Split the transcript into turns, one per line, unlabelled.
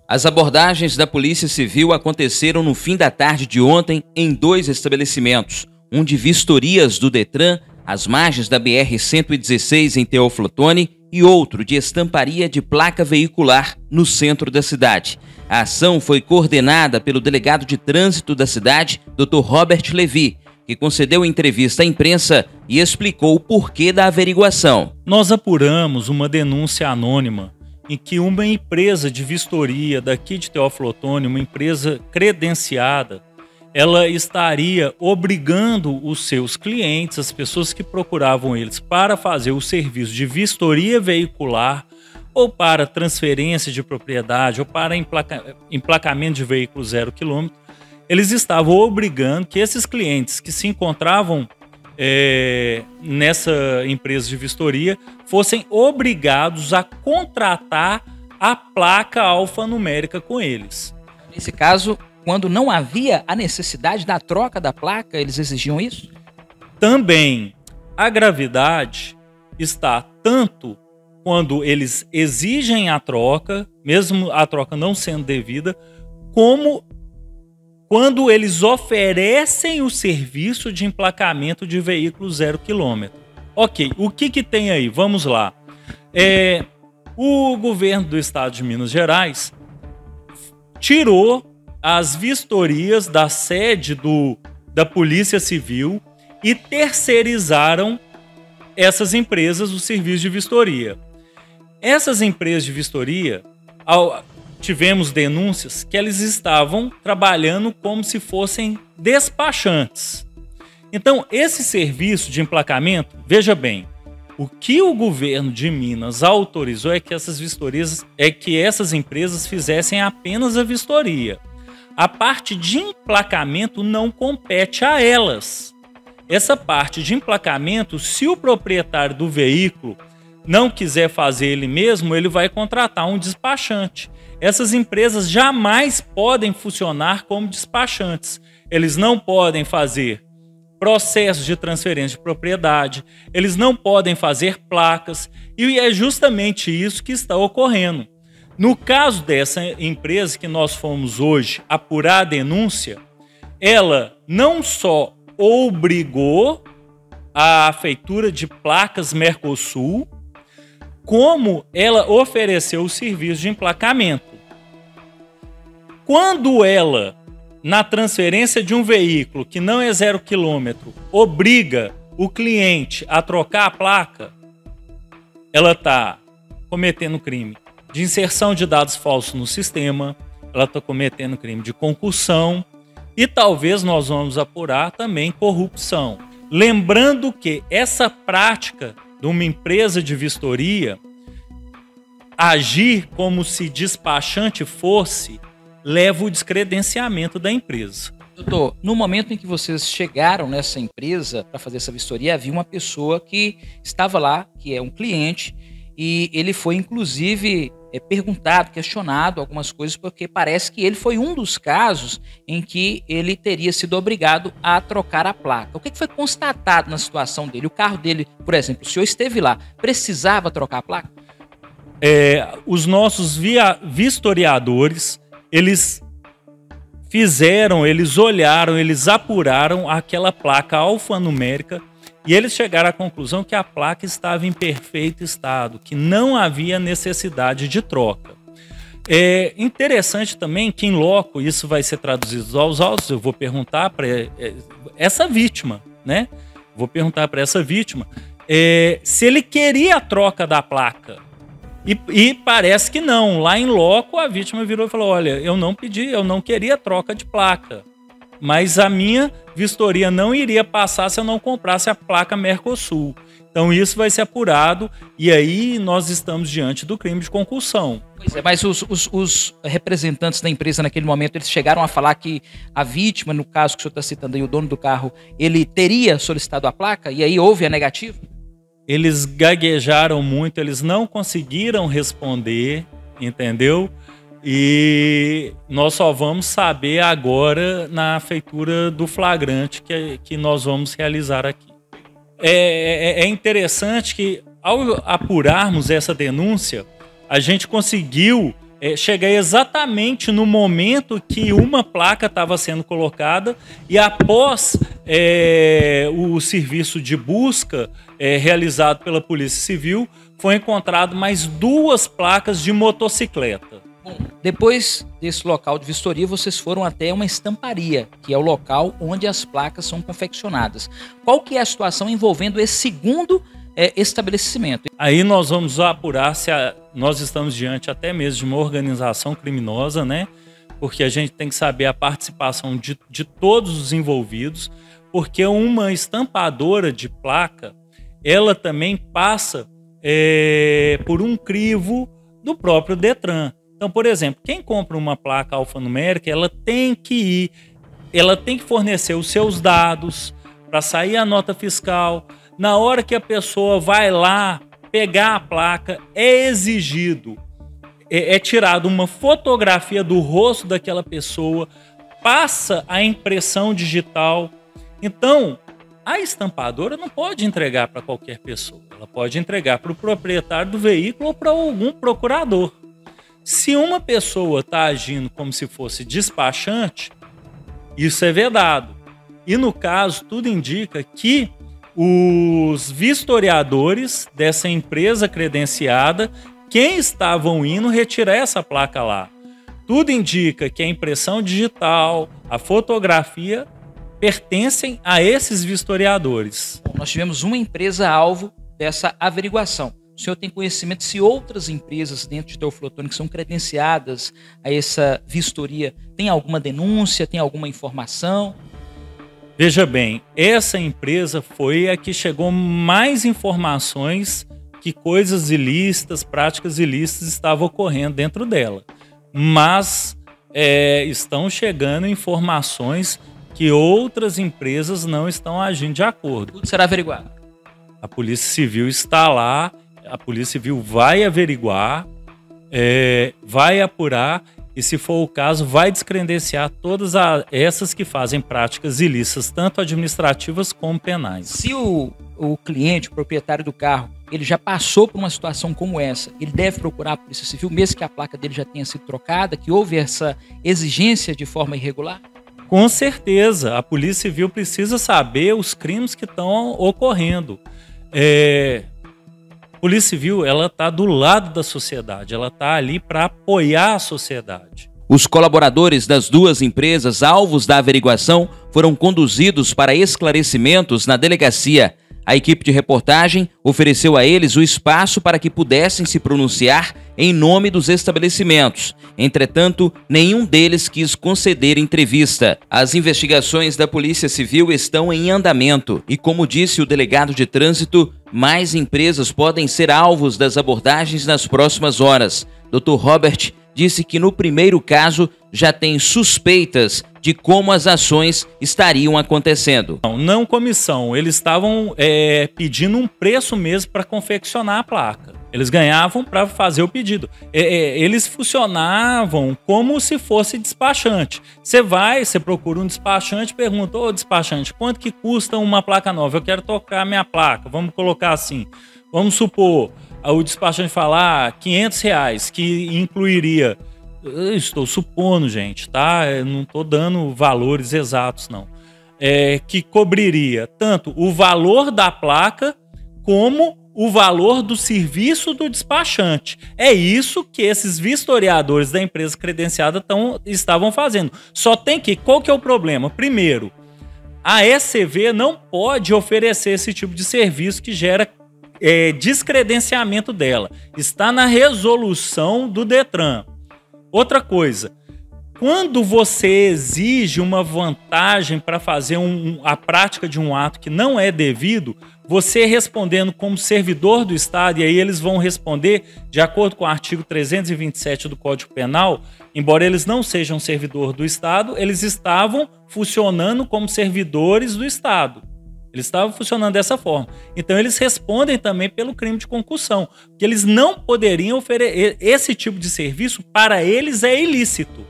As abordagens da Polícia Civil aconteceram no fim da tarde de ontem em 2 estabelecimentos, um de vistorias do Detran, às margens da BR-116 em Teófilo Otoni, e outro de estamparia de placa veicular no centro da cidade. A ação foi coordenada pelo delegado de trânsito da cidade, Dr. Robert Levi, que concedeu entrevista à imprensa e explicou o porquê da averiguação.
Nós apuramos uma denúncia anônima em que uma empresa de vistoria daqui de Teófilo Otoni, uma empresa credenciada, ela estaria obrigando os seus clientes, as pessoas que procuravam eles para fazer o serviço de vistoria veicular ou para transferência de propriedade ou para emplacamento de veículo 0 km, eles estavam obrigando que esses clientes que se encontravam nessa empresa de vistoria fossem obrigados a contratar a placa alfanumérica com eles.
Nesse caso, quando não havia a necessidade da troca da placa, eles exigiam isso?
Também a gravidade está tanto quando eles exigem a troca, mesmo a troca não sendo devida, como quando eles oferecem o serviço de emplacamento de veículo 0 km. Ok, o que tem aí? Vamos lá. O governo do estado de Minas Gerais tirou as vistorias da sede da Polícia Civil e terceirizaram essas empresas o serviço de vistoria. Essas empresas de vistoria, tivemos denúncias que eles estavam trabalhando como se fossem despachantes. Então, esse serviço de emplacamento, veja bem, o que o governo de Minas autorizou é que essas empresas fizessem apenas a vistoria. A parte de emplacamento não compete a elas. Essa parte de emplacamento, se o proprietário do veículo não quiser fazer ele mesmo, ele vai contratar um despachante. Essas empresas jamais podem funcionar como despachantes. Eles não podem fazer processos de transferência de propriedade, eles não podem fazer placas, e é justamente isso que está ocorrendo. No caso dessa empresa que nós fomos hoje apurar a denúncia, ela não só obrigou a feitura de placas Mercosul, como ela ofereceu o serviço de emplacamento. Quando ela, na transferência de um veículo que não é 0 km, obriga o cliente a trocar a placa, ela está cometendo crime de inserção de dados falsos no sistema, ela está cometendo crime de concussão e talvez nós vamos apurar também corrupção. Lembrando que essa prática de uma empresa de vistoria agir como se despachante fosse, leva o descredenciamento da empresa.
Doutor, no momento em que vocês chegaram nessa empresa para fazer essa vistoria, havia uma pessoa que estava lá, que é um cliente, e ele foi inclusive perguntado, questionado algumas coisas, porque parece que ele foi um dos casos em que ele teria sido obrigado a trocar a placa. O que foi constatado na situação dele? O carro dele, por exemplo, o senhor esteve lá, precisava trocar a placa?
Os nossos vistoriadores, eles olharam, eles apuraram aquela placa alfanumérica e eles chegaram à conclusão que a placa estava em perfeito estado, que não havia necessidade de troca. É interessante também que em loco, isso vai ser traduzido aos autos, eu vou perguntar para essa vítima, né? Vou perguntar para essa vítima se ele queria a troca da placa. E parece que não. Lá em loco, a vítima virou e falou: olha, eu não pedi, eu não queria troca de placa. Mas a minha vistoria não iria passar se eu não comprasse a placa Mercosul. Então isso vai ser apurado e aí nós estamos diante do crime de concussão.
Pois é, mas os representantes da empresa naquele momento, eles chegaram a falar que a vítima, no caso que o senhor está citando aí, o dono do carro, ele teria solicitado a placa e aí houve a negativa?
Eles gaguejaram muito, eles não conseguiram responder, entendeu? E nós só vamos saber agora na feitura do flagrante que nós vamos realizar aqui. É interessante que, ao apurarmos essa denúncia, a gente conseguiu cheguei exatamente no momento que uma placa estava sendo colocada e após o serviço de busca realizado pela Polícia Civil, foi encontrado mais 2 placas de motocicleta.
Bom, depois desse local de vistoria, vocês foram até uma estamparia, que é o local onde as placas são confeccionadas. Qual que é a situação envolvendo esse segundo estabelecimento?
Aí nós vamos apurar se nós estamos diante até mesmo de uma organização criminosa, né? Porque a gente tem que saber a participação de todos os envolvidos, porque uma estampadora de placa, ela também passa por um crivo do próprio Detran. Então, por exemplo, quem compra uma placa alfanumérica, ela tem que fornecer os seus dados para sair a nota fiscal. Na hora que a pessoa vai lá pegar a placa, é exigido, é tirada uma fotografia do rosto daquela pessoa, passa a impressão digital. Então, a estampadora não pode entregar para qualquer pessoa. Ela pode entregar para o proprietário do veículo ou para algum procurador. Se uma pessoa está agindo como se fosse despachante, isso é vedado. E no caso, tudo indica que os vistoriadores dessa empresa credenciada, quem estavam indo retirar essa placa lá. Tudo indica que a impressão digital, a fotografia, pertencem a esses vistoriadores.
Bom, nós tivemos uma empresa alvo dessa averiguação. O senhor tem conhecimento se outras empresas dentro de Teoflotone que são credenciadas a essa vistoria tem alguma denúncia, tem alguma informação?
Veja bem, essa empresa foi a que chegou mais informações que coisas ilícitas, práticas ilícitas estavam ocorrendo dentro dela. Mas estão chegando informações que outras empresas não estão agindo de acordo.
Tudo será averiguado.
A Polícia Civil está lá, a Polícia Civil vai averiguar, vai apurar e, se for o caso, vai descredenciar todas essas que fazem práticas ilícitas, tanto administrativas como penais.
Se o cliente, o proprietário do carro, ele já passou por uma situação como essa, ele deve procurar a Polícia Civil, mesmo que a placa dele já tenha sido trocada, que houve essa exigência de forma irregular?
Com certeza, a Polícia Civil precisa saber os crimes que estão ocorrendo. A Polícia Civil, ela está do lado da sociedade, ela está ali para apoiar a sociedade.
Os colaboradores das 2 empresas alvos da averiguação foram conduzidos para esclarecimentos na delegacia. A equipe de reportagem ofereceu a eles o espaço para que pudessem se pronunciar em nome dos estabelecimentos. Entretanto, nenhum deles quis conceder entrevista. As investigações da Polícia Civil estão em andamento e, como disse o delegado de trânsito, mais empresas podem ser alvos das abordagens nas próximas horas. Dr. Robert disse que no primeiro caso já tem suspeitas de como as ações estariam acontecendo.
Não comissão, eles estavam pedindo um preço mesmo para confeccionar a placa. Eles ganhavam para fazer o pedido. Eles funcionavam como se fosse despachante. Você procura um despachante, pergunta: ô despachante, quanto que custa uma placa nova? Eu quero trocar minha placa, vamos colocar assim. Vamos supor, o despachante falar R$500, que incluiria... Eu estou supondo, gente, tá? Eu não estou dando valores exatos, não. Que cobriria tanto o valor da placa como o valor do serviço do despachante. É isso que esses vistoriadores da empresa credenciada estavam fazendo. Só tem que... Qual que é o problema? Primeiro, a ECV não pode oferecer esse tipo de serviço que gera descredenciamento dela. Está na resolução do Detran. Outra coisa, quando você exige uma vantagem para fazer a prática de um ato que não é devido, você respondendo como servidor do Estado, e aí eles vão responder de acordo com o artigo 327 do Código Penal, embora eles não sejam servidor do Estado, eles estavam funcionando como servidores do Estado. Eles estavam funcionando dessa forma. Então, eles respondem também pelo crime de concussão, que eles não poderiam oferecer esse tipo de serviço, para eles é ilícito.